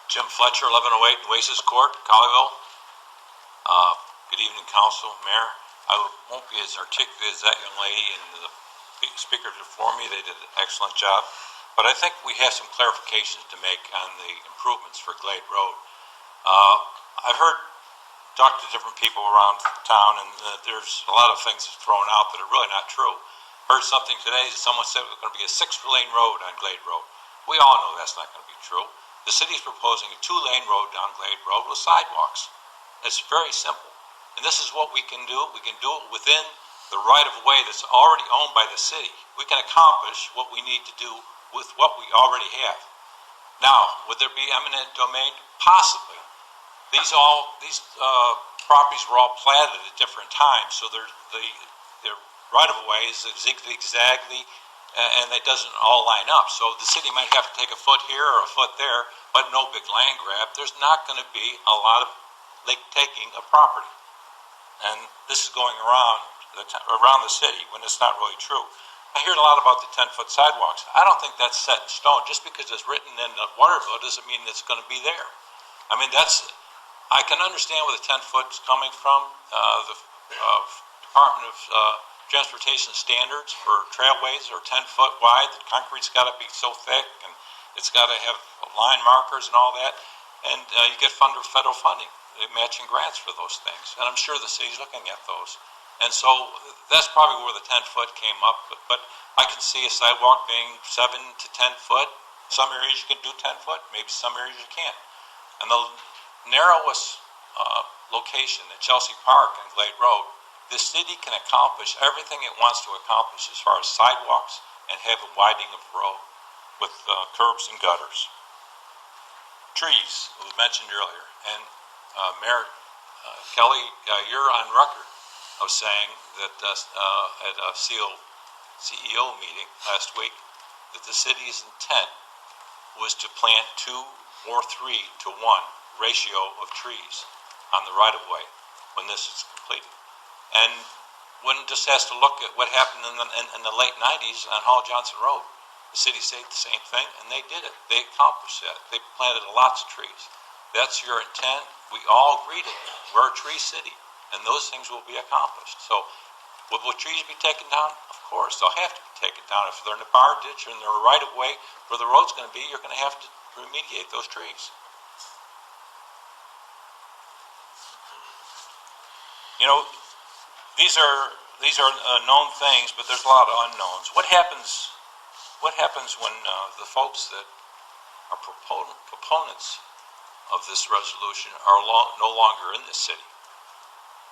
Jim Fletcher, 1108 Oasis Court, Colleyville. Good evening, Council, Mayor. I won't be as articulate as that young lady and the speaker before me. They did an excellent job. But I think we have some clarifications to make on the improvements for Glade Road. I've talked to different people around town, and there's a lot of things thrown out that are really not true. Heard something today that someone said it was going to be a 6-lane road on Glade Road. We all know that's not going to be true. The city is proposing a 2-lane road down Glade Road with sidewalks. It's very simple. And this is what we can do. We can do it within the right-of-way that's already owned by the city. We can accomplish what we need to do with what we already have. Now, would there be eminent domain? Possibly. These properties were all platted at different times, so their right-of-way is zigzagly, and it doesn't all line up. So the city might have to take a foot here or a foot there, but no big land grab. There's not going to be a lot of taking of property. And this is going around the city when it's not really true. I hear a lot about the 10-foot sidewalks. I don't think that's set in stone. Just because it's written in the water bill doesn't mean it's going to be there. I mean, I can understand where the 10-foot is coming from. The Department of Transportation standards for trailways are 10-foot wide. The concrete's got to be so thick, and it's got to have line markers and all that. And you get federal funding, matching grants for those things. And I'm sure the city's looking at those. And so that's probably where the 10-foot came up. But I can see a sidewalk being 7 to 10 foot. Some areas you can do 10 foot, maybe some areas you can't. And the narrowest location at Chelsea Park and Glade Road, the city can accomplish everything it wants to accomplish as far as sidewalks and have a widening of the road with curbs and gutters. Trees, it was mentioned earlier. And Mayor Kelly, you're on record of saying that at a CEO meeting last week that the city's intent was to plant 2 or 3 to 1 ratio of trees on the right-of-way when this is completed. And one just has to look at what happened in the late 90s on Hall Johnson Road. The city said the same thing, and they did it. They accomplished that. They planted lots of trees. That's your intent. We all agreed to it. We're a tree city, and those things will be accomplished. So will trees be taken down? Of course, they'll have to be taken down. If they're in a bar ditch or in the right-of-way where the road's going to be, you're going to have to remediate those trees. You know, these are known things, but there's a lot of unknowns. What happens when the folks that are proponents of this resolution are no longer in the city?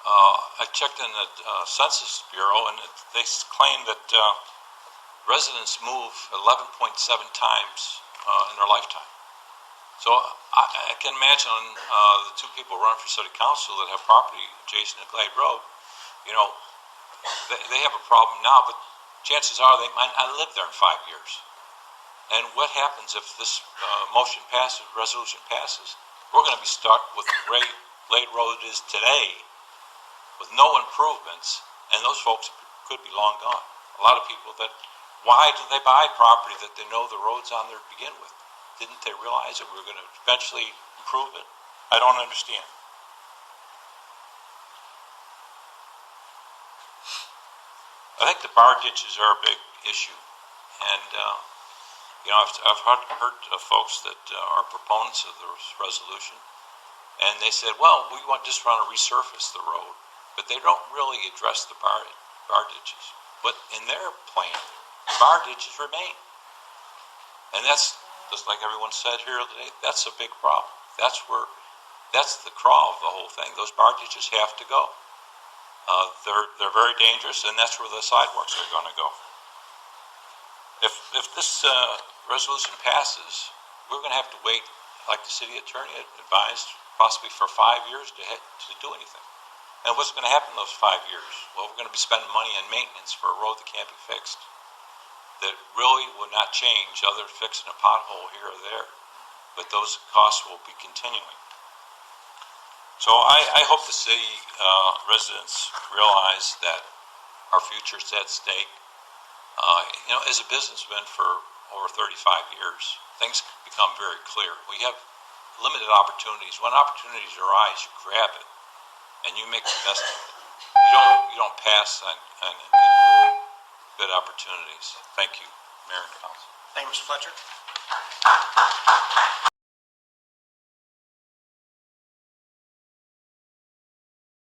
I checked in the Census Bureau, and they claim that residents move 11.7 times in their lifetime. So I can imagine the 2 people running for city council that have property adjacent to Glade Road, you know, they have a problem now, but chances are they might not live there in 5 years. And what happens if this resolution passes? We're going to be stuck with the way Glade Road is today with no improvements, and those folks could be long gone. A lot of people why do they buy property that they know the road's on there to begin with? Didn't they realize that we were going to eventually improve it? I don't understand. I think the bar ditches are a big issue. And, you know, I've heard of folks that are proponents of this resolution, and they said, well, we just want to resurface the road. But they don't really address the bar ditches. But in their plan, bar ditches remain. And that's, just like everyone said here today, that's a big problem. That's the crawl of the whole thing. Those bar ditches have to go. They're very dangerous, and that's where the sidewalks are going to go. If this resolution passes, we're going to have to wait, like the city attorney advised, possibly for 5 years to do anything. And what's going to happen in those 5 years? Well, we're going to be spending money on maintenance for a road that can't be fixed, that really will not change other than fixing a pothole here or there, but those costs will be continuing. So I hope the city residents realize that our future is at stake. You know, as a businessman for over 35 years, things become very clear. We have limited opportunities. When opportunities arise, you grab it and you make the best of it. You don't pass on good opportunities. Thank you, Mayor and Council. Thank you, Mr. Fletcher.